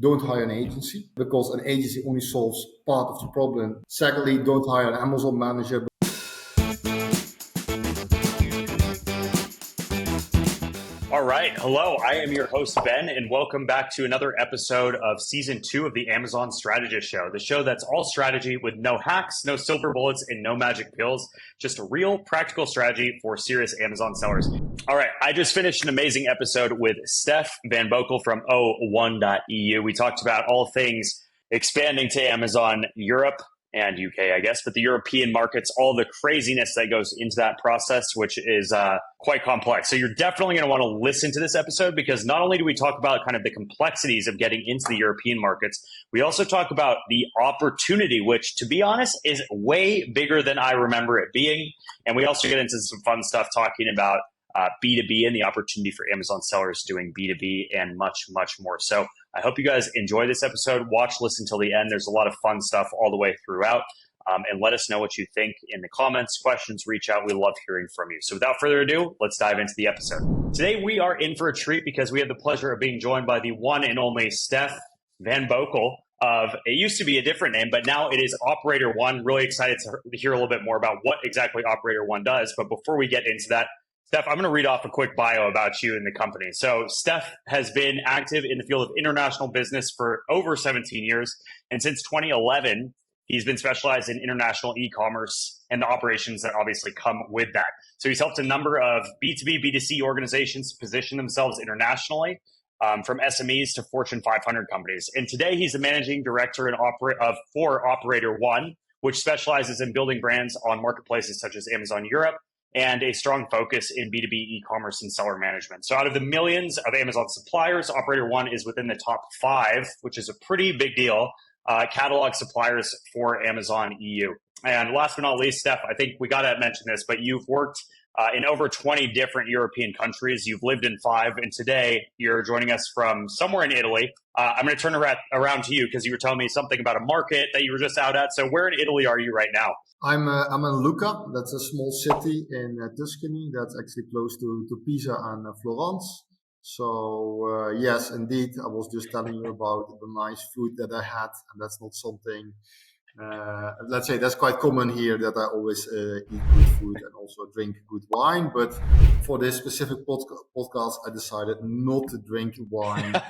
don't hire an agency because an agency only solves part of the problem. Secondly, don't hire an Amazon manager. All right. Hello, I am your host, Ben, and welcome back to another episode of Season 2 of the Amazon Strategist Show, the show that's all strategy with no hacks, no silver bullets, and no magic pills, just a real practical strategy for serious Amazon sellers. All right. I just finished an amazing episode with Stef van Boekel from O1.eu. We talked about all things expanding to Amazon Europe and UK, I guess, but the European markets, all the craziness that goes into that process, which is quite complex. So you're definitely going to want to listen to this episode because not only do we talk about kind of the complexities of getting into the European markets, we also talk about the opportunity, which, to be honest, is way bigger than I remember it being. And we also get into some fun stuff talking about B2B and the opportunity for Amazon sellers doing B2B and much, much more. So I hope you guys enjoy this episode. Watch, listen till the end. There's a lot of fun stuff all the way throughout. And let us know what you think in the comments, questions, reach out. We love hearing from you. So without further ado, let's dive into the episode. Today, we are in for a treat because we have the pleasure of being joined by the one and only Stef van Boekel of, it used to be a different name, but now it is Operator One. Really excited to hear a little bit more about what exactly Operator One does. But before we get into that, Stef, I'm going to read off a quick bio about you and the company. So Stef has been active in the field of international business for over 17 years. And since 2011, he's been specialized in international e-commerce and the operations that obviously come with that. So he's helped a number of B2B, B2C organizations position themselves internationally, from SMEs to Fortune 500 companies. And today he's the managing director and for Operator One, which specializes in building brands on marketplaces such as Amazon Europe, and a strong focus in B2B e-commerce and seller management. So out of the millions of Amazon suppliers, Operator One is within the top 5, which is a pretty big deal, catalog suppliers for Amazon EU. And last but not least, Stef, I think we got to mention this, but you've worked in over 20 different European countries. You've lived in 5, and today you're joining us from somewhere in Italy. I'm going to turn around to you because you were telling me something about a market that you were just out at. So where in Italy are you right now? I'm in Lucca. That's a small city in Tuscany. That's actually close to Pisa and Florence. So yes, indeed, I was just telling you about the nice food that I had, and that's not something. Let's say that's quite common here that I always eat good food and also drink good wine. But for this specific podcast, I decided not to drink wine.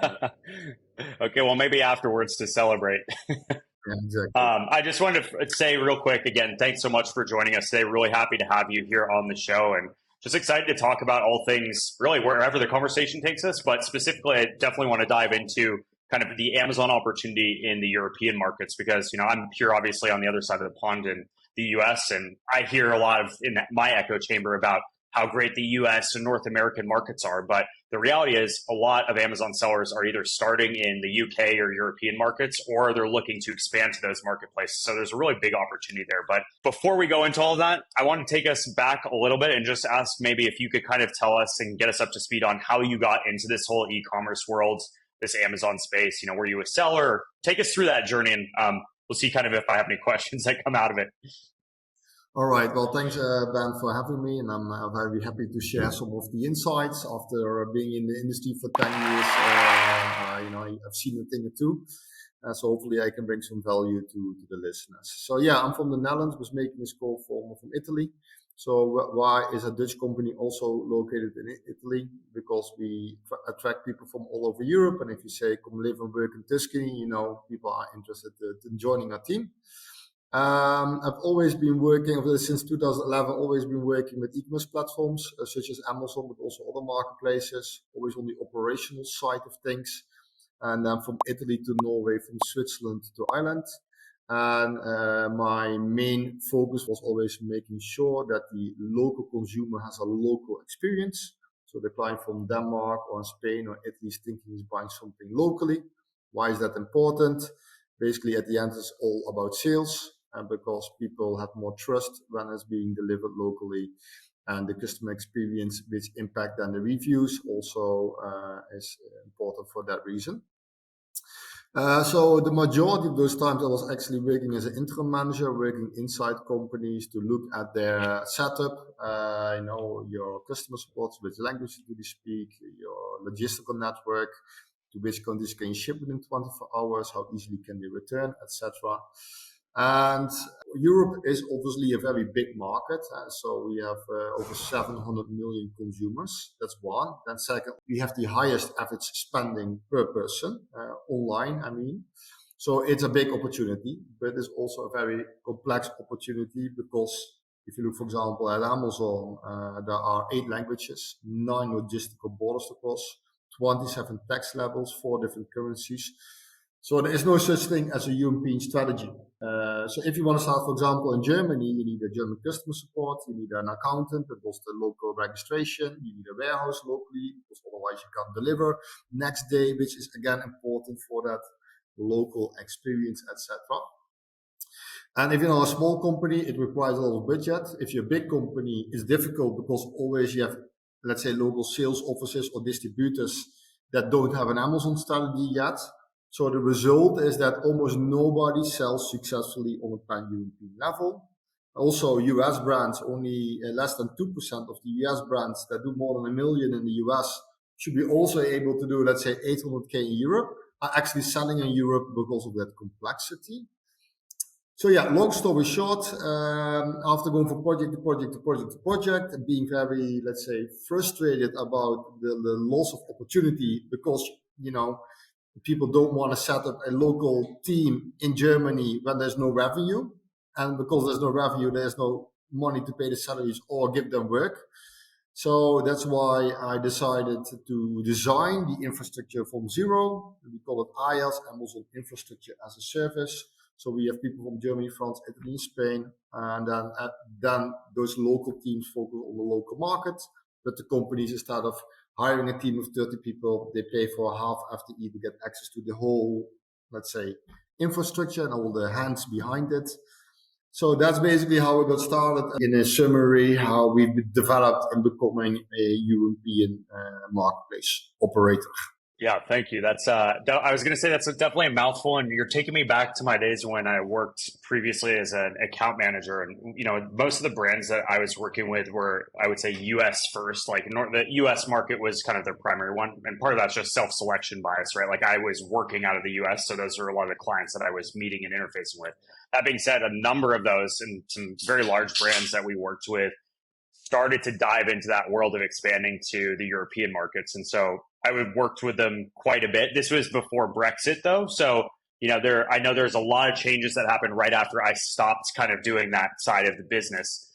Okay, well, maybe afterwards to celebrate. Yeah, exactly. I just wanted to say real quick, again, thanks so much for joining us today. Really happy to have you here on the show and just excited to talk about all things really wherever the conversation takes us. But specifically, I definitely want to dive into kind of the Amazon opportunity in the European markets because, I'm here obviously on the other side of the pond in the US, and I hear a lot of in my echo chamber about how great the US and North American markets are. But the reality is a lot of Amazon sellers are either starting in the UK or European markets, or they're looking to expand to those marketplaces. So there's a really big opportunity there. But before we go into all of that, I want to take us back a little bit and just ask maybe if you could kind of tell us and get us up to speed on how you got into this whole e-commerce world, this Amazon space. Were you a seller? Take us through that journey, and we'll see kind of if I have any questions that come out of it. All right. Well, thanks, Ben, for having me, and I'm very happy to share some of the insights after being in the industry for 10 years. I've seen a thing or two, so hopefully I can bring some value to the listeners. So yeah, I'm from the Netherlands, was making this call from Italy. So why is a Dutch company also located in Italy? Because we attract people from all over Europe, and if you say come live and work in Tuscany, people are interested in joining our team. I've always been working since 2011, always been working with e-commerce platforms such as Amazon, but also other marketplaces, always on the operational side of things. And then from Italy to Norway, from Switzerland to Ireland. And my main focus was always making sure that the local consumer has a local experience. So the client from Denmark or Spain or Italy is thinking he's buying something locally. Why is that important? Basically, at the end, it's all about sales. And because people have more trust when it's being delivered locally, and the customer experience, which impact then the reviews, also is important for that reason. So the majority of those times I was actually working as an interim manager, working inside companies to look at their setup, your customer support, which language do they speak, your logistical network, to which countries can you ship within 24 hours, how easily can they return, etc. And Europe is obviously a very big market. So we have over 700 million consumers. That's one. Then second, we have the highest average spending per person online, I mean. So it's a big opportunity, but it's also a very complex opportunity because if you look, for example, at Amazon, there are 8 languages, 9 logistical borders to cross, 27 tax levels, 4 different currencies. So there is no such thing as a European strategy. So if you want to start, for example, in Germany, you need a German customer support, you need an accountant that does the local registration, you need a warehouse locally, because otherwise you can't deliver next day, which is again important for that local experience, etc. And if you're a small company, it requires a lot of budget. If you're a big company, it's difficult because always you have, let's say, local sales offices or distributors that don't have an Amazon strategy yet. So the result is that almost nobody sells successfully on a pan-European level. Also, US brands, only less than 2% of the US brands that do more than $1 million in the US should be also able to do, let's say, 800K in Europe, are actually selling in Europe because of that complexity. So yeah, long story short, after going from project to project to project to project and being very, let's say, frustrated about the loss of opportunity because, people don't want to set up a local team in Germany when there's no revenue. And because there's no revenue, there's no money to pay the salaries or give them work. So that's why I decided to design the infrastructure from zero. We call it IaaS, Amazon Infrastructure as a Service. So we have people from Germany, France, Italy, Spain, and then those local teams focus on the local market. But the companies, instead of hiring a team of 30 people, they pay for half FTE to get access to the whole, let's say, infrastructure and all the hands behind it. So that's basically how we got started. In a summary, how we've developed and becoming a European marketplace operator. Yeah, thank you. That's I was going to say that's definitely a mouthful, and you're taking me back to my days when I worked previously as an account manager. And most of the brands that I was working with were, I would say, U.S. first. Like the U.S. market was kind of their primary one, and part of that's just self-selection bias, right? Like I was working out of the U.S., so those are a lot of the clients that I was meeting and interfacing with. That being said, a number of those and some very large brands that we worked with started to dive into that world of expanding to the European markets. And so I worked with them quite a bit. This was before Brexit though. So, I know there's a lot of changes that happened right after I stopped kind of doing that side of the business.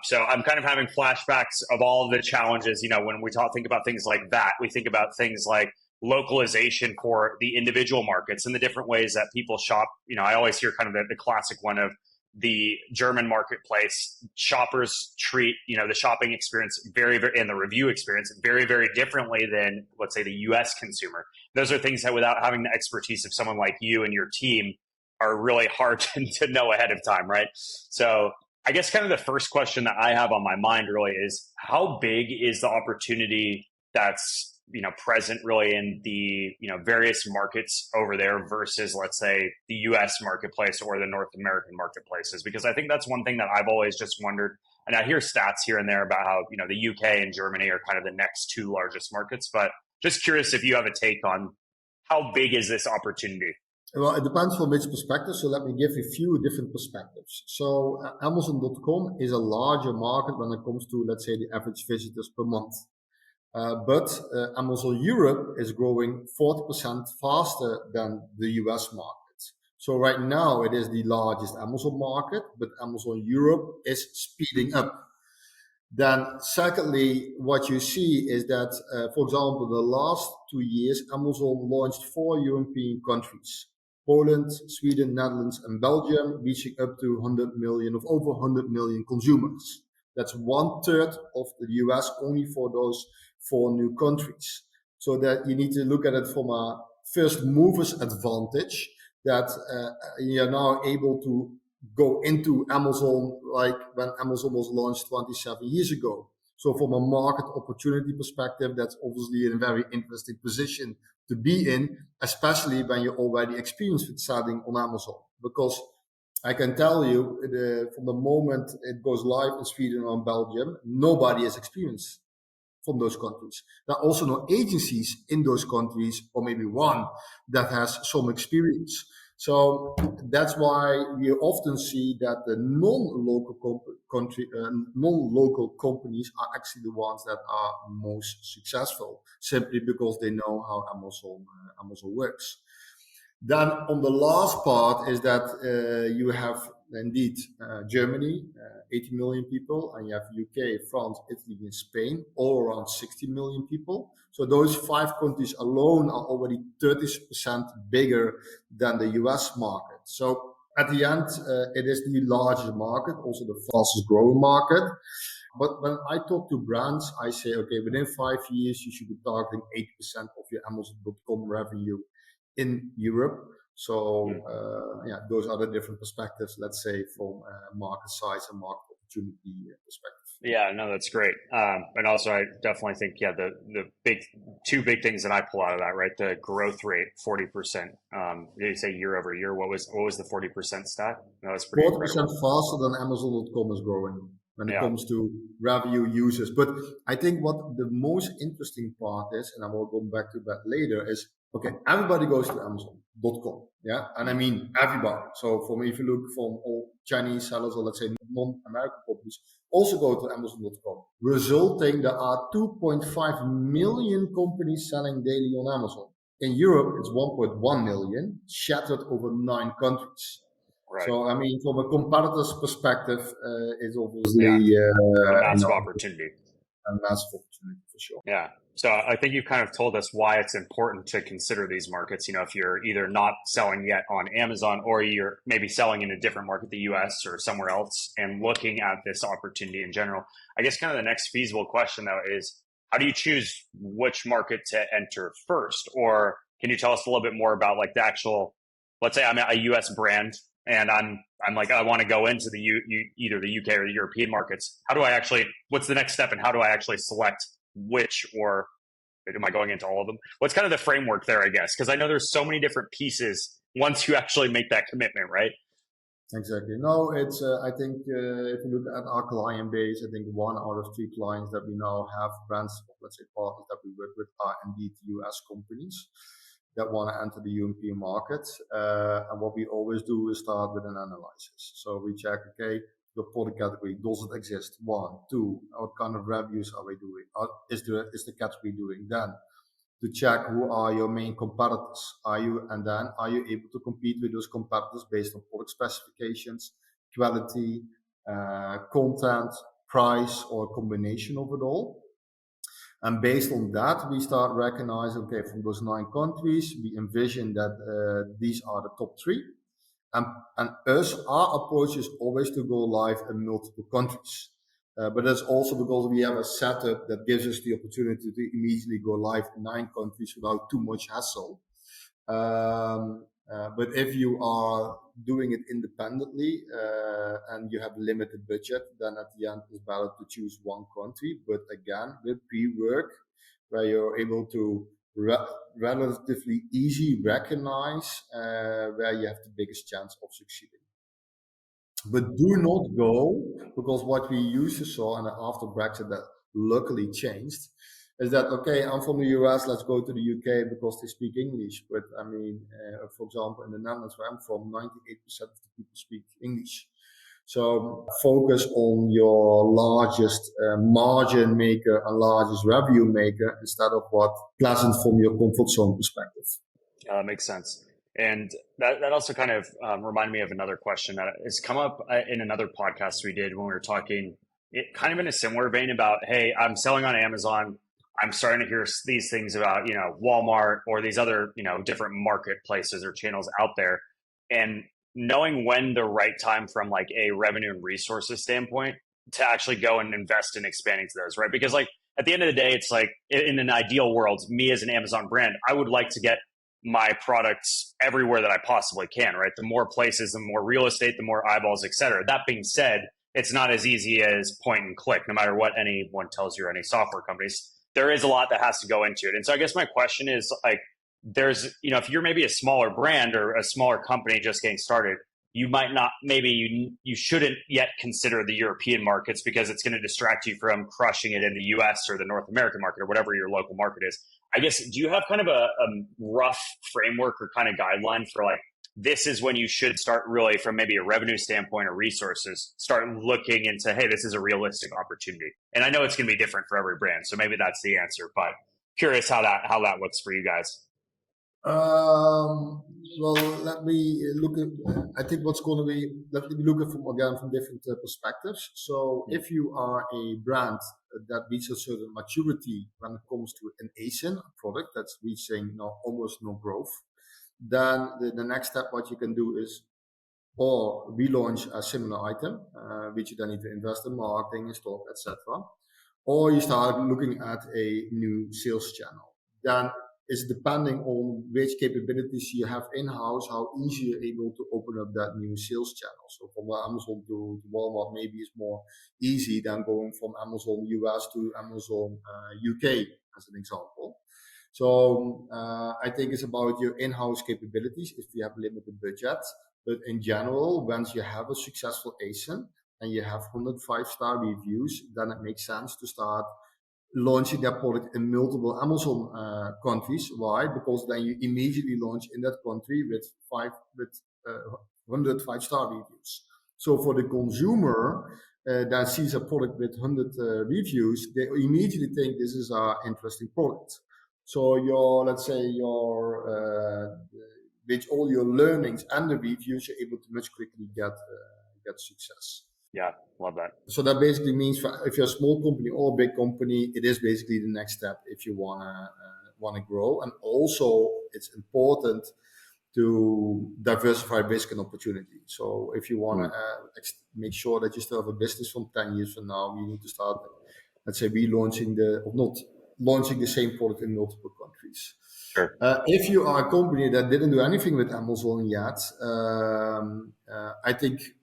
So I'm kind of having flashbacks of all of the challenges, when we think about things like that, we think about things like localization for the individual markets and the different ways that people shop. I always hear kind of the classic one of the German marketplace. Shoppers treat, the shopping experience very, very, and the review experience very, very differently than, let's say, the US consumer. Those are things that without having the expertise of someone like you and your team are really hard to know ahead of time, right? So I guess kind of the first question that I have on my mind really is, how big is the opportunity that's present really in the various markets over there versus, let's say, the US marketplace or the North American marketplaces? Because I think that's one thing that I've always just wondered, and I hear stats here and there about how the UK and Germany are kind of the next 2 largest markets, but just curious if you have a take on how big is this opportunity? Well, it depends from which perspective. So let me give you a few different perspectives. So Amazon.com is a larger market when it comes to, let's say, the average visitors per month. But Amazon Europe is growing 40% faster than the US market. So right now it is the largest Amazon market, but Amazon Europe is speeding up. Then secondly, what you see is that, for example, the last 2 years, Amazon launched 4 European countries: Poland, Sweden, Netherlands, and Belgium, reaching up to over 100 million consumers. That's 1/3 of the US only for those 4 new countries. So that you need to look at it from a first mover's advantage, that you're now able to go into Amazon like when Amazon was launched 27 years ago. So from a market opportunity perspective, that's obviously in a very interesting position to be in, especially when you're already experienced with selling on Amazon. Because I can tell you, from the moment it goes live in Sweden or Belgium, nobody is experienced. from those countries. There are also no agencies in those countries, or maybe one that has some experience. So that's why we often see that the non-local companies are actually the ones that are most successful, simply because they know how Amazon works. Then on the last part is that you have indeed Germany, 80 million people, and you have UK, France, Italy, and Spain, all around 60 million people. So those 5 countries alone are already 30% bigger than the US market. So at the end, it is the largest market, also the fastest growing market. But when I talk to brands, I say, okay, within 5 years, you should be targeting 80% of your Amazon.com revenue in Europe. So those are the different perspectives, let's say, from market size and market opportunity perspective. Yeah, no, that's great. And also, I definitely think, the two big things that I pull out of that, right? The growth rate, 40%. Did you say year over year? What was the 40% stat? No, that's pretty 40% incredible. faster than Amazon.com is growing when it comes to revenue users. But I think what the most interesting part is, and I will go back to that later, is okay, everybody goes to Amazon.com. Yeah. And I mean everybody. So for me, if you look from all Chinese sellers, or let's say non-American companies, also go to Amazon.com, resulting there are 2.5 million companies selling daily on Amazon. In Europe, it's 1.1 million, shattered over 9 countries. Right. So, I mean, from a competitor's perspective, it's obviously a massive opportunity. A massive opportunity for sure. Yeah. So I think you kind of told us why it's important to consider these markets. If you're either not selling yet on Amazon, or you're maybe selling in a different market, the US or somewhere else, and looking at this opportunity in general. I guess kind of the next feasible question, though, is how do you choose which market to enter first? Or can you tell us a little bit more about like the actual, let's say I'm a US brand and I'm like, I want to go into either the UK or the European markets. What's the next step, and how do I actually select which, or am I going into all of them? What's kind of the framework there, I guess? Because I know there's so many different pieces once you actually make that commitment, right? Exactly. No, it's, I think if you look at our client base, I think 1 out of 3 clients that we now have, brands, let's say partners that we work with, are indeed US companies that want to enter the European market. And what we always do is start with an analysis. So we check, okay, your product category, does it exist? 1, 2, what kind of reviews are we doing? Is the category doing? Then to check who are your main competitors. Are you able to compete with those competitors based on product specifications, quality, content, price, or a combination of it all? And based on that, we start recognizing, okay, from those 9 countries, we envision that these are the top 3. And our approach is always to go live in multiple countries. But that's also because we have a setup that gives us the opportunity to immediately go live in 9 countries without too much hassle. But if you are doing it independently and you have limited budget, then at the end it's better to choose 1 country. But again, with pre-work, where you're able to relatively easy recognize where you have the biggest chance of succeeding. But do not go, because what we used to saw, and after Brexit that luckily changed, is that, okay, I'm from the US, let's go to the UK because they speak English. But I mean, for example, in the Netherlands where I'm from, 98% of the people speak English. So focus on your largest margin maker and largest revenue maker instead of what pleasant from your comfort zone perspective. That makes sense. And that also kind of reminded me of another question that has come up in another podcast we did when we were talking, kind of in a similar vein about, hey, I'm selling on Amazon. I'm starting to hear these things about, Walmart or these other, different marketplaces or channels out there. And knowing when the right time from like a revenue and resources standpoint to actually go and invest in expanding to those, right? Because like at the end of the day, it's like in an ideal world, me as an Amazon brand, I would like to get my products everywhere that I possibly can, right? The more places, the more real estate, the more eyeballs, et cetera. That being said, it's not as easy as point and click, no matter what anyone tells you or any software companies. There is a lot that has to go into it. And so I guess my question is like, there's, if you're maybe a smaller brand or a smaller company just getting started, you might not, maybe you shouldn't yet consider the European markets because it's going to distract you from crushing it in the US or the North American market or whatever your local market is. I guess, do you have kind of a rough framework or kind of guideline for like, this is when you should start really from maybe a revenue standpoint or resources, start looking into, hey, this is a realistic opportunity. And I know it's going to be different for every brand. So maybe that's the answer, but curious how that looks for you guys. Well, let me look at. I think what's going to be. Let me look at from different perspectives. So, if you are a brand that reaches a certain maturity when it comes to an Asian product that's reaching almost no growth, then the next step what you can do is or relaunch a similar item, which you then need to invest in marketing, in stock, etc. Or you start looking at a new sales channel. Then it's depending on which capabilities you have in-house, how easy you're able to open up that new sales channel. So from Amazon to Walmart maybe is more easy than going from Amazon US to Amazon UK as an example. So I think it's about your in-house capabilities if you have limited budget. But in general, once you have a successful ASIN and you have 105-star reviews, then it makes sense to start launching that product in multiple Amazon countries. Why? Because then you immediately launch in that country with 100 5-star reviews. So for the consumer that sees a product with 100 reviews, they immediately think this is an interesting product. So with all your learnings and the reviews, you're able to much quickly get success. Yeah, love that. So that basically means if you're a small company or a big company, it is basically the next step if you wanna grow. And also, it's important to diversify risk and opportunity. So if you wanna make sure that you still have a business from 10 years from now, you need to start, let's say, not launching the same product in multiple countries. Sure. If you are a company that didn't do anything with Amazon yet, I think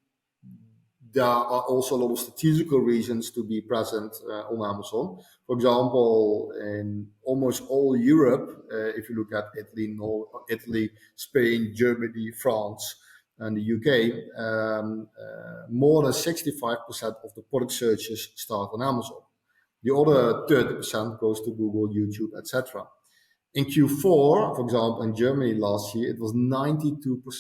there are also a lot of strategical reasons to be present on Amazon. For example, in almost all Europe, if you look at Italy, Spain, Germany, France, and the UK, more than 65% of the product searches start on Amazon. The other 30% goes to Google, YouTube, etc. In Q4, for example, in Germany last year, it was 92%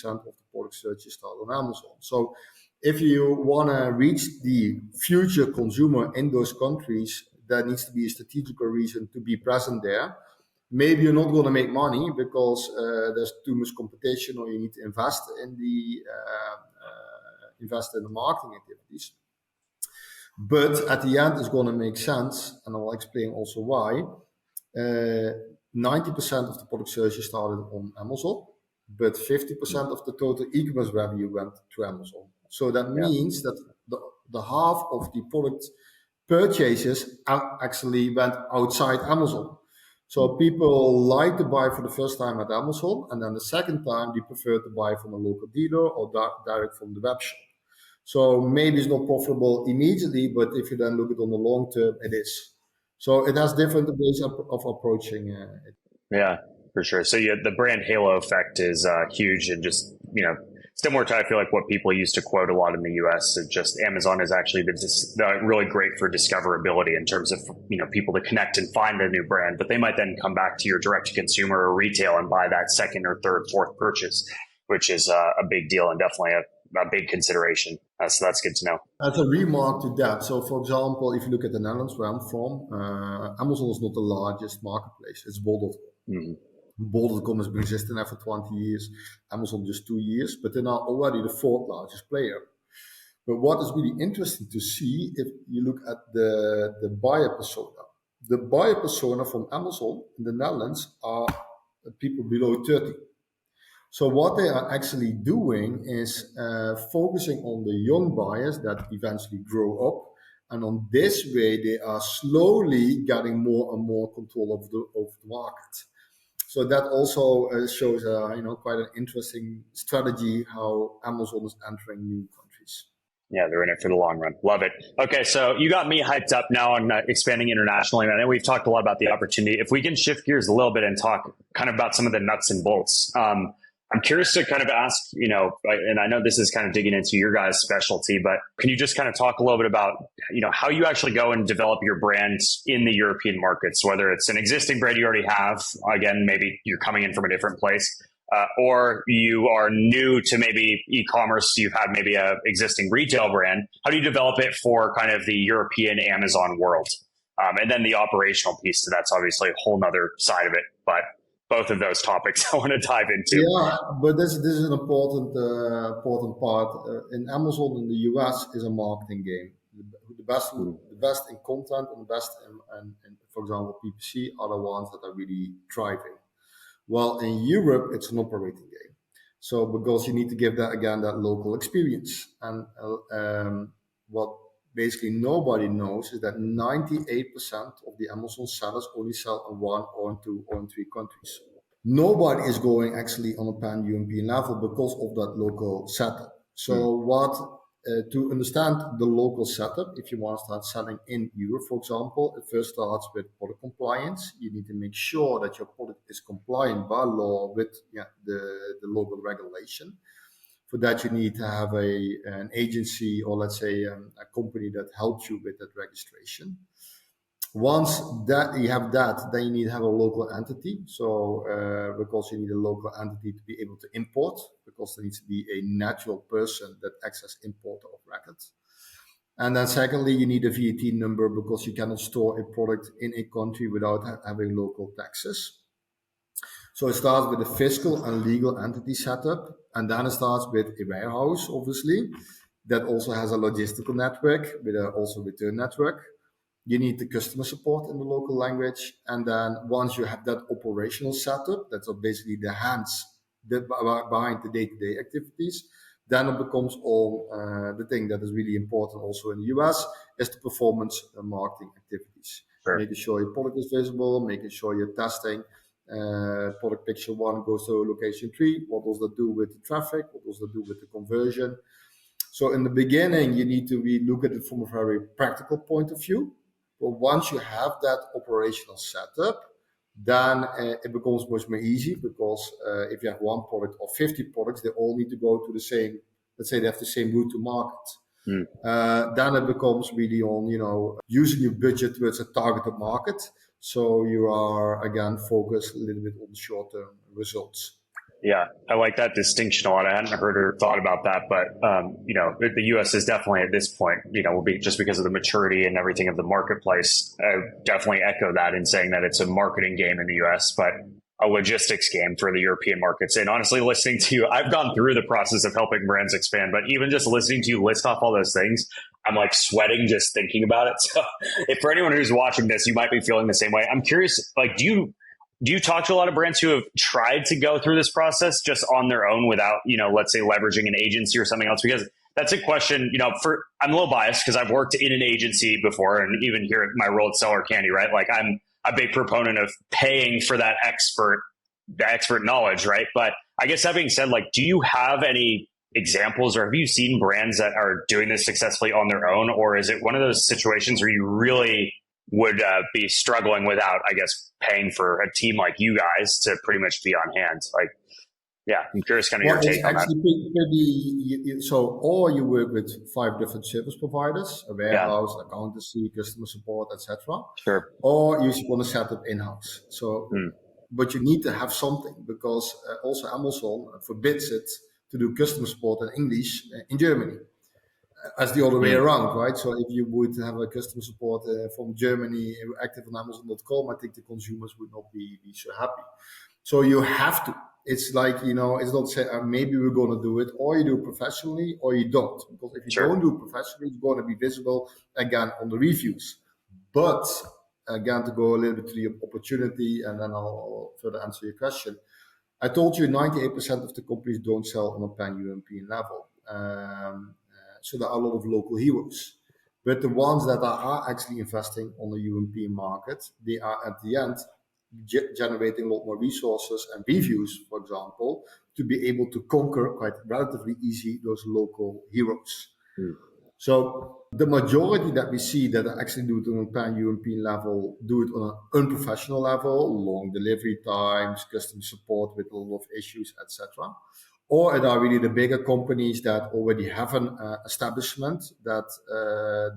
of the product searches start on Amazon. So if you want to reach the future consumer in those countries, there needs to be a strategical reason to be present there. Maybe you're not going to make money because there's too much competition, or you need to invest in the marketing activities. But at the end, it's going to make sense, and I'll explain also why. 90% of the product searches started on Amazon, but 50% of the total e-commerce revenue went to Amazon. So that means that the half of the product purchases actually went outside Amazon. So people like to buy for the first time at Amazon, and then the second time they prefer to buy from a local dealer or direct from the web shop. So maybe it's not profitable immediately, but if you then look at it on the long term, it is. So it has different ways of approaching it. Yeah, for sure. So the brand halo effect is huge, and just, similar to, I feel like, what people used to quote a lot in the US. Just Amazon has actually been really great for discoverability in terms of, people to connect and find a new brand, but they might then come back to your direct to consumer or retail and buy that second or third, fourth purchase, which is a big deal and definitely a big consideration. So that's good to know. As a remark to that, so for example, if you look at the Netherlands where I'm from, Amazon is not the largest marketplace. It's bol.com. Mm-hmm. Bol.com has been existing there for 20 years, Amazon just 2 years, but they're now already the fourth largest player. But what is really interesting to see, if you look at the buyer persona, the buyer persona from Amazon in the Netherlands are people below 30. So what they are actually doing is focusing on the young buyers that eventually grow up, and on this way they are slowly getting more and more control of the market. So that also shows quite an interesting strategy how Amazon is entering new countries. Yeah, they're in it for the long run. Love it. Okay, so you got me hyped up now on expanding internationally. I know we've talked a lot about the opportunity. If we can shift gears a little bit and talk kind of about some of the nuts and bolts. I'm curious to kind of ask, and I know this is kind of digging into your guys' specialty, but can you just kind of talk a little bit about, how you actually go and develop your brand in the European markets, whether it's an existing brand you already have, again, maybe you're coming in from a different place, or you are new to maybe e-commerce, you've had maybe a existing retail brand. How do you develop it for kind of the European Amazon world? And then the operational piece to that's obviously a whole nother side of it, but both of those topics I want to dive into. Yeah, but this is an important part. In Amazon in the US is a marketing game. The best in content and the best in, for example, PPC are the ones that are really thriving. Well, in Europe, it's an operating game. So because you need to give that again that local experience, and what basically nobody knows is that 98% of the Amazon sellers only sell in one or in two or in three countries. Nobody is going actually on a pan-European level because of that local setup. So to understand the local setup, if you want to start selling in Europe, for example, it first starts with product compliance. You need to make sure that your product is compliant by law with the local regulation. For that, you need to have an agency or let's say a company that helps you with that registration. Once that you have that, then you need to have a local entity. So because you need a local entity to be able to import, because there needs to be a natural person that acts as importer of record. And then secondly, you need a VAT number because you cannot store a product in a country without having local taxes. So it starts with a fiscal and legal entity setup, and then it starts with a warehouse, obviously, that also has a logistical network with also return network. You need the customer support in the local language. And then once you have that operational setup, that's basically the hands behind the day-to-day activities, then it becomes all the thing that is really important also in the US is the performance marketing activities. Sure. Making sure your product is visible, making sure you're testing. Product picture 1 goes to location 3. What does that do with the traffic? What does that do with the conversion? So in the beginning, you need to look at it from a very practical point of view. But once you have that operational setup, then it becomes much more easy because if you have one product or 50 products, they all need to go to the same, let's say they have the same route to market. Then it becomes really on, using your budget towards a targeted market. So you are, again, focused a little bit on short-term results. Yeah, I like that distinction a lot. I hadn't heard or thought about that, but the U.S. is definitely at this point, will be just because of the maturity and everything of the marketplace. I definitely echo that in saying that it's a marketing game in the U.S., but a logistics game for the European markets. And honestly, listening to you, I've gone through the process of helping brands expand, but even just listening to you list off all those things, I'm like sweating just thinking about it. So if for anyone who's watching this, you might be feeling the same way. I'm curious, like, do you talk to a lot of brands who have tried to go through this process just on their own without, let's say leveraging an agency or something else? Because that's a question, I'm a little biased because I've worked in an agency before, and even here at my role at Seller Candy, right? Like I'm a big proponent of paying for that the expert knowledge, right? But I guess that being said, like, do you have any examples or have you seen brands that are doing this successfully on their own? Or is it one of those situations where you really would be struggling without, I guess, paying for a team like you guys to pretty much be on hand? Like, yeah, I'm curious kind of your take on that. So, or you work with 5 different service providers, a warehouse, accountancy, customer support, etc. Sure. Or you want to set it in-house. So, but you need to have something because also Amazon forbids it to do customer support in English in Germany. As the other way around, right? So if you would have a customer support from Germany active on Amazon.com, I think the consumers would not be so happy. So you have to. It's like, it's not say maybe we're going to do it, or you do it professionally, or you don't. Because if you don't do it professionally, it's going to be visible again on the reviews. But again, to go a little bit to the opportunity, and then I'll further answer your question. I told you 98% of the companies don't sell on a pan-European level. So there are a lot of local heroes. But the ones that are actually investing on the European market, they are at the end generating a lot more resources and reviews, for example, to be able to conquer quite relatively easy those local heroes. So the majority that we see that actually do it on a pan-European level, do it on an unprofessional level, long delivery times, customer support with a lot of issues, etc. Or it are really the bigger companies that already have an establishment that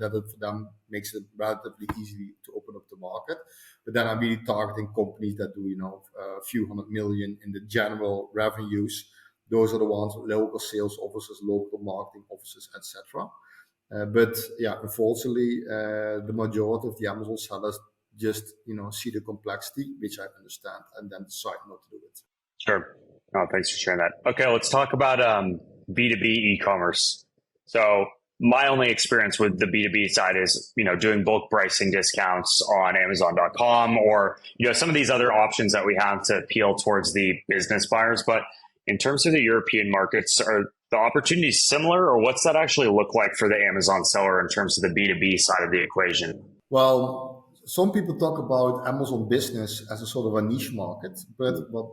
it for them makes it relatively easy to open up the market. But then I'm really targeting companies that do, a few hundred million in the general revenues. Those are the ones with local sales offices, local marketing offices, etc. But yeah, unfortunately, the majority of the Amazon sellers just see the complexity, which I understand, and then decide not to do it. Sure. Oh, thanks for sharing that. Okay, let's talk about B2B e-commerce. So my only experience with the B2B side is, doing bulk pricing discounts on Amazon.com or, some of these other options that we have to appeal towards the business buyers. But in terms of the European markets, are the opportunities similar, or what's that actually look like for the Amazon seller in terms of the B2B side of the equation? Well, some people talk about Amazon business as a sort of a niche market, but what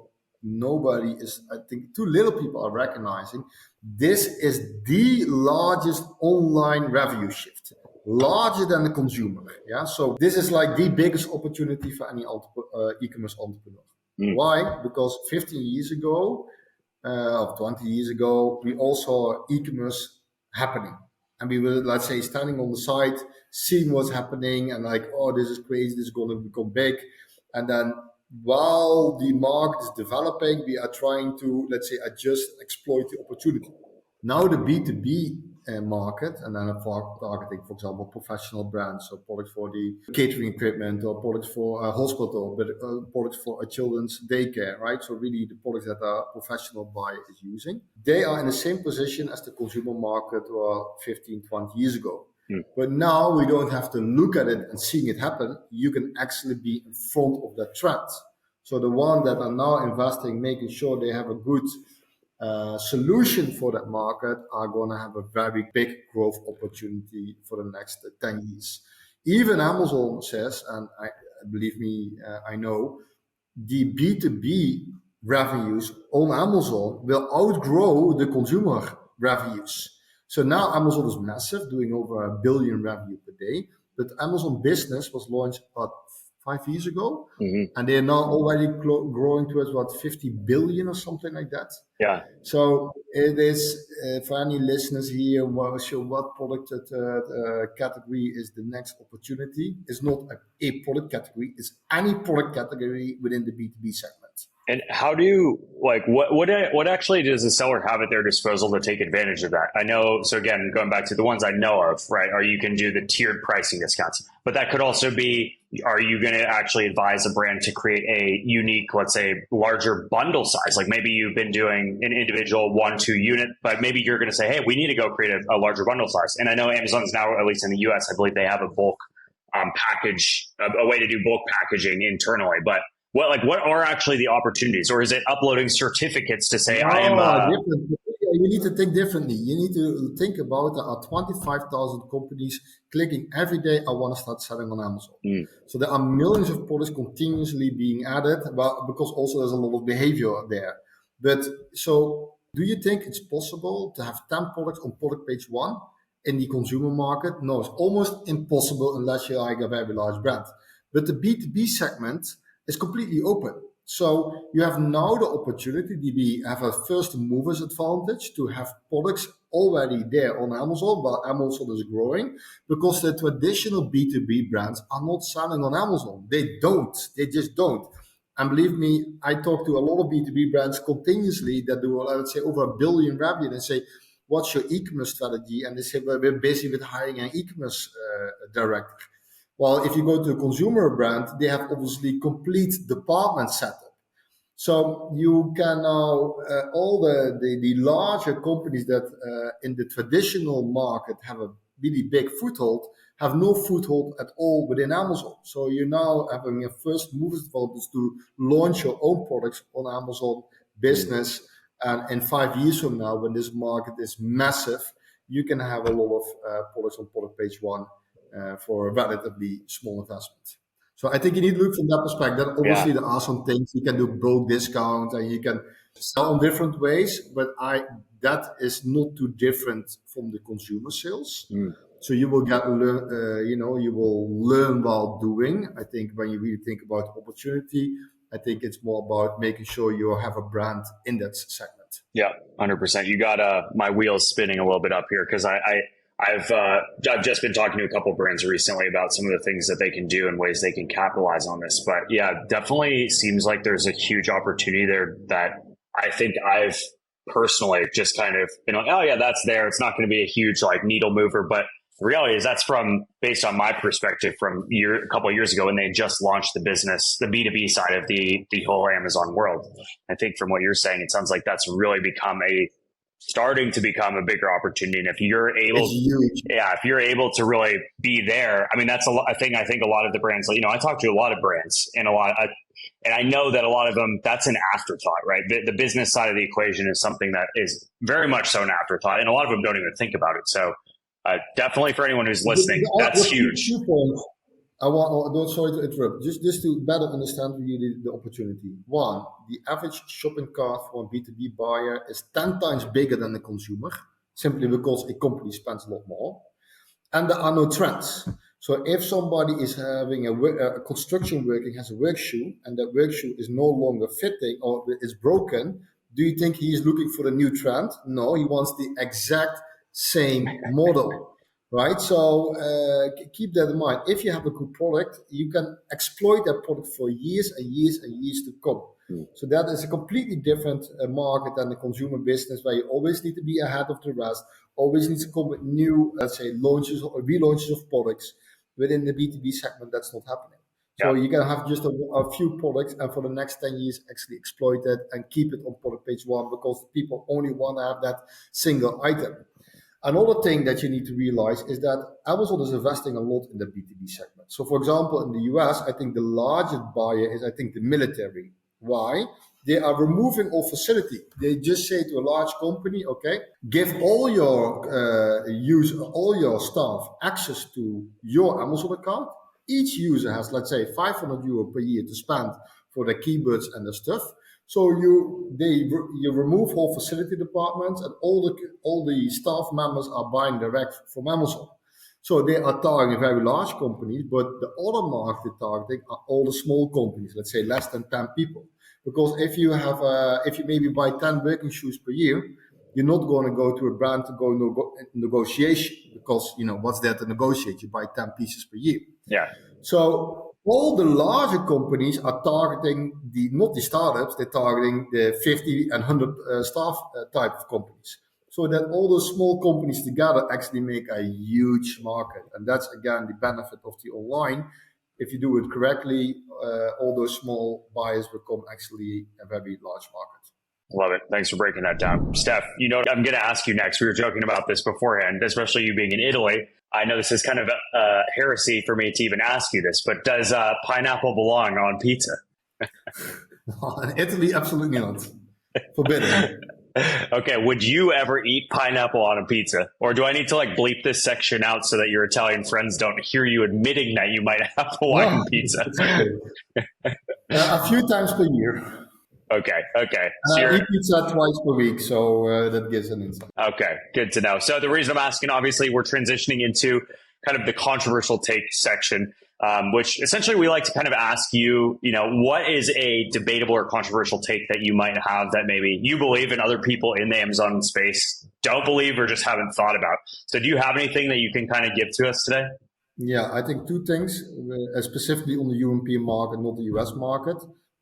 nobody is, I think too little people are recognizing, this is the largest online revenue shift, larger than the consumer. Yeah, so this is like the biggest opportunity for any e-commerce entrepreneur. Why? Because 15 years ago, of 20 years ago, we all saw e-commerce happening. And we were, let's say, standing on the side, seeing what's happening and like, oh, this is crazy, this is going to become big. And then while the market is developing, we are trying to, let's say, adjust, exploit the opportunity. Now the B2B market, and then targeting, for example, professional brands, so products for the catering equipment or products for a hospital, but products for a children's daycare, right? So really the products that a professional buyer is using. They are in the same position as the consumer market 15, 20 years ago. But now we don't have to look at it and seeing it happen. You can actually be in front of that trend. So the ones that are now investing, making sure they have a good solution for that market are going to have a very big growth opportunity for the next 10 years. Even Amazon says, and believe me, I know, the B2B revenues on Amazon will outgrow the consumer revenues. So now Amazon is massive, doing over $1 billion revenue per day. But Amazon Business was launched about 5 years ago, and they're now already growing towards 50 billion or something like that. Yeah. So it is for any listeners here, what product category is the next opportunity? It's not a product category; it's any product category within the B2B segment. And how do what actually does the seller have at their disposal to take advantage of that? I know, so again, going back to the ones I know of, right, or you can do the tiered pricing discounts, but that could also be, are you going to actually advise a brand to create a unique, let's say, larger bundle size? Like maybe you've been doing an individual 1-2 unit, but maybe you're going to say, hey, we need to go create a larger bundle size. And I know Amazon's now, at least in the US, I believe they have a bulk package, a way to do bulk packaging internally, but what are actually the opportunities, or is it uploading certificates to say I am? You need to think differently. You need to think about there are 25,000 companies clicking every day. I want to start selling on Amazon. So there are millions of products continuously being added, because also there's a lot of behavior there. But so, do you think it's possible to have 10 products on product page 1 in the consumer market? No, it's almost impossible unless you're like a very large brand. But the B2B segment is completely open. So you have now the opportunity to have a first movers advantage to have products already there on Amazon while Amazon is growing, because the traditional B2B brands are not selling on Amazon. They just don't. And believe me, I talk to a lot of B2B brands continuously that do, I would say, over $1 billion revenue, and say, what's your e-commerce strategy? And they say, well, we're busy with hiring an e-commerce director. Well, if you go to a consumer brand, they have obviously complete department set up. So you can now, all the larger companies that in the traditional market have a really big foothold, have no foothold at all within Amazon. So you're now having a first mover's advantage to launch your own products on Amazon Business. And in 5 years from now, when this market is massive, you can have a lot of products on product page 1. For a relatively small investment. So I think you need to look from that perspective. Obviously, there are some things you can do bulk discounts, and you can sell in different ways, but that is not too different from the consumer sales. So you will you will learn while doing. I think when you really think about opportunity, I think it's more about making sure you have a brand in that segment. Yeah, 100%. You got my wheels spinning a little bit up here because I've just been talking to a couple of brands recently about some of the things that they can do and ways they can capitalize on this. But yeah, definitely seems like there's a huge opportunity there that I think I've personally just kind of been like, oh yeah, that's there. It's not going to be a huge like needle mover, but the reality is that's based on my perspective from a couple of years ago when they just launched the business, the B2B side of the whole Amazon world. I think from what you're saying, it sounds like that's really starting to become a bigger opportunity. And if you're able, if you're able to really be there, I mean, that's I think a lot of the brands, I talk to a lot of brands and and I know that a lot of them, that's an afterthought, right? The business side of the equation is something that is very much so an afterthought. And a lot of them don't even think about it. So definitely for anyone who's listening, that's huge. Sorry to interrupt. Just to better understand really the opportunity. One, the average shopping cart for a B2B buyer is 10 times bigger than the consumer, simply because a company spends a lot more. And there are no trends. So if somebody is having a construction working, has a work shoe, and that work shoe is no longer fitting or is broken, do you think he is looking for a new trend? No, he wants the exact same model, right? So keep that in mind. If you have a good product, you can exploit that product for years and years and years to come. So that is a completely different market than the consumer business, where you always need to be ahead of the rest, always need to come with new, let's say, launches or relaunches of products. Within the B2B segment, that's not happening. So you can have just a few products and for the next 10 years actually exploit it and keep it on product page one, because people only want to have that single item. Another thing that you need to realize is that Amazon is investing a lot in the B2B segment. So for example, in the US, I think the largest buyer is, I think, the military. Why? They are removing all facility. They just say to a large company, okay, give all your all your staff access to your Amazon account. Each user has, let's say, 500 euro per year to spend for their keywords and their stuff. So you remove whole facility departments, and all the staff members are buying direct from Amazon. So they are targeting very large companies, but the other market targeting are all the small companies, let's say less than 10 people. Because if you maybe buy 10 working shoes per year, you're not going to go to a brand to go negotiation, because what's there to negotiate? You buy 10 pieces per year. Yeah. So all the larger companies are targeting not the startups, they're targeting the 50 and 100 staff type of companies. So that all those small companies together actually make a huge market. And that's, again, the benefit of the online. If you do it correctly, all those small buyers become actually a very large market. Love it. Thanks for breaking that down. Stef, I'm going to ask you next. We were joking about this beforehand, especially you being in Italy. I know this is kind of a heresy for me to even ask you this, but does pineapple belong on pizza? In Italy, absolutely not. Forbidden. Okay, would you ever eat pineapple on a pizza? Or do I need to bleep this section out so that your Italian friends don't hear you admitting that you might have Hawaiian pizza? A few times per year. Okay. So I eat pizza twice per week, so that gives an insight. Okay, good to know. So the reason I'm asking, obviously, we're transitioning into kind of the controversial take section, which essentially we like to kind of ask you, what is a debatable or controversial take that you might have that maybe you believe and other people in the Amazon space don't believe or just haven't thought about? So do you have anything that you can kind of give to us today? Yeah, I think two things, specifically on the European market, not the US market.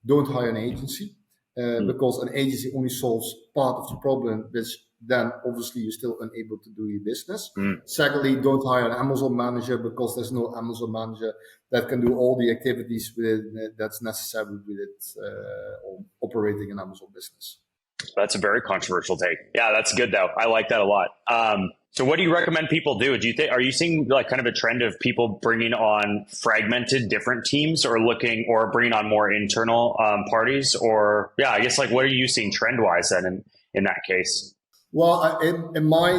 Don't hire an agency. Because an agency only solves part of the problem, which then obviously you're still unable to do your business. Secondly, don't hire an Amazon manager, because there's no Amazon manager that can do all the activities that's necessary with it operating an Amazon business. That's a very controversial take. Yeah, that's good though. I like that a lot. So what do you recommend people do? Are you seeing kind of a trend of people bringing on fragmented different teams or bringing on more internal parties? Or I guess what are you seeing trend wise then in that case? Well,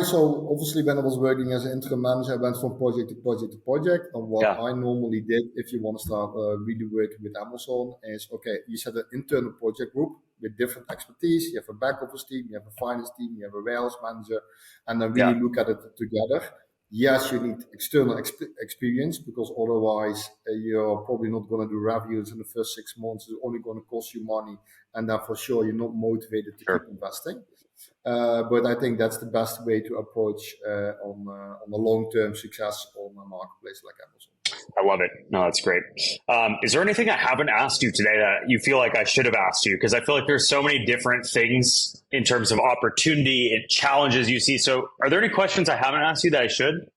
so obviously when I was working as an interim manager, I went from project to project to project. And what I normally did, if you want to start really working with Amazon, is, okay, you set an internal project group with different expertise. You have a back office team, you have a finance team, you have a warehouse manager, and then really look at it together. Yes, you need external experience, because otherwise you're probably not going to do reviews in the first 6 months. It's only going to cost you money, and then for sure you're not motivated to keep investing. But I think that's the best way to approach on the long-term success on a marketplace like Amazon. I love it. No, that's great. Is there anything I haven't asked you today that you feel like I should have asked you? Because I feel like there's so many different things in terms of opportunity and challenges you see. So are there any questions I haven't asked you that I should?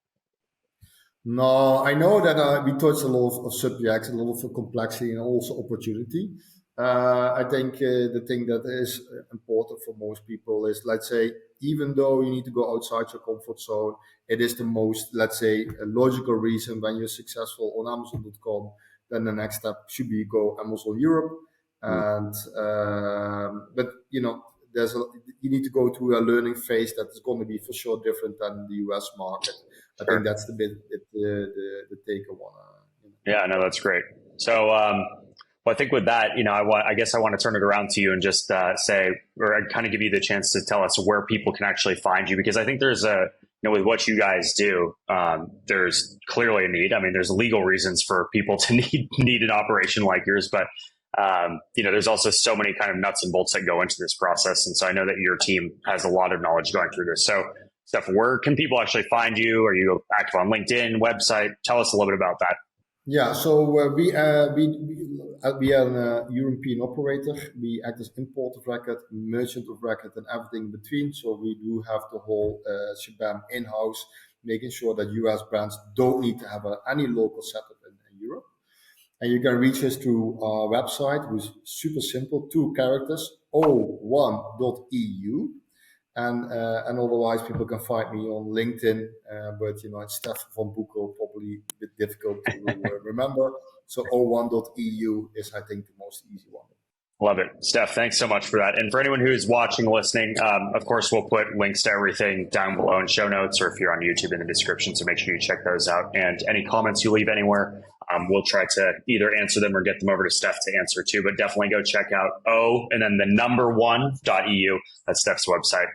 No, I know that we touched a lot of subjects, a lot of complexity and also opportunity. I think the thing that is important for most people is, let's say, even though you need to go outside your comfort zone, it is the most, let's say, a logical reason when you're successful on Amazon.com, then the next step should be go Amazon Europe. And but you need to go through a learning phase that is going to be for sure different than the US market. I think that's the take I want to. Yeah, no, that's great. So, well, I think with that, I guess I want to turn it around to you and just say, or kind of give you the chance to tell us where people can actually find you, because I think there's with what you guys do, there's clearly a need. I mean, there's legal reasons for people to need an operation like yours, but there's also so many kind of nuts and bolts that go into this process. And so I know that your team has a lot of knowledge going through this. So, Stef, where can people actually find you? Are you active on LinkedIn, website? Tell us a little bit about that. Yeah, so we are a European operator. We act as import of record, merchant of record, and everything in between. So we do have the whole shebang in-house, making sure that US brands don't need to have any local setup in Europe. And you can reach us through our website, which is super simple, 2 characters, o1.eu. And otherwise, people can find me on LinkedIn, but it's Stef van Boekel, probably a bit difficult to remember. So o1.eu is, I think, the most easy one. Love it. Stef, thanks so much for that. And for anyone who is watching, listening, of course, we'll put links to everything down below in show notes, or if you're on YouTube, in the description. So make sure you check those out. And any comments you leave anywhere, we'll try to either answer them or get them over to Stef to answer too. But definitely go check out and then the number 1.eu. That's Stef's website.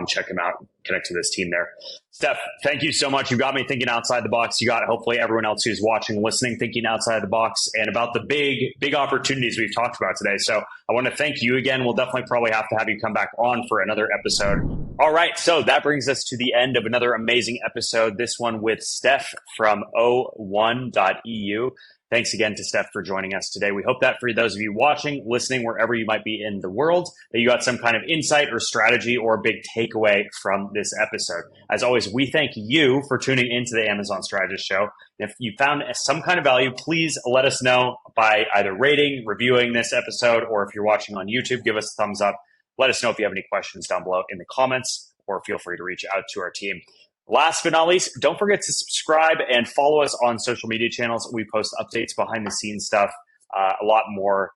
Check him out, connect to this team there. Stef, thank you so much. You got me thinking outside the box. You got hopefully everyone else who's watching, listening, thinking outside the box and about the big opportunities we've talked about today. So I want to thank you again. We'll definitely probably have to have you come back on for another episode. All right. So that brings us to the end of another amazing episode. This one with Stef from o1.eu. Thanks again to Stef for joining us today. We hope that for those of you watching, listening, wherever you might be in the world, that you got some kind of insight or strategy or big takeaway from this episode. As always, we thank you for tuning into the Amazon Strategist Show. If you found some kind of value, please let us know by either rating, reviewing this episode, or if you're watching on YouTube, give us a thumbs up. Let us know if you have any questions down below in the comments, or feel free to reach out to our team. Last but not least, don't forget to subscribe and follow us on social media channels. We post updates, behind the scenes stuff, a lot more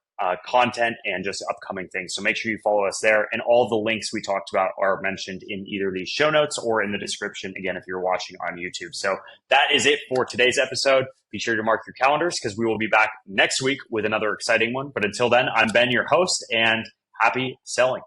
content, and just upcoming things. So make sure you follow us there. And all the links we talked about are mentioned in either the show notes or in the description, again, if you're watching on YouTube. So that is it for today's episode. Be sure to mark your calendars, because we will be back next week with another exciting one. But until then, I'm Ben, your host, and happy selling.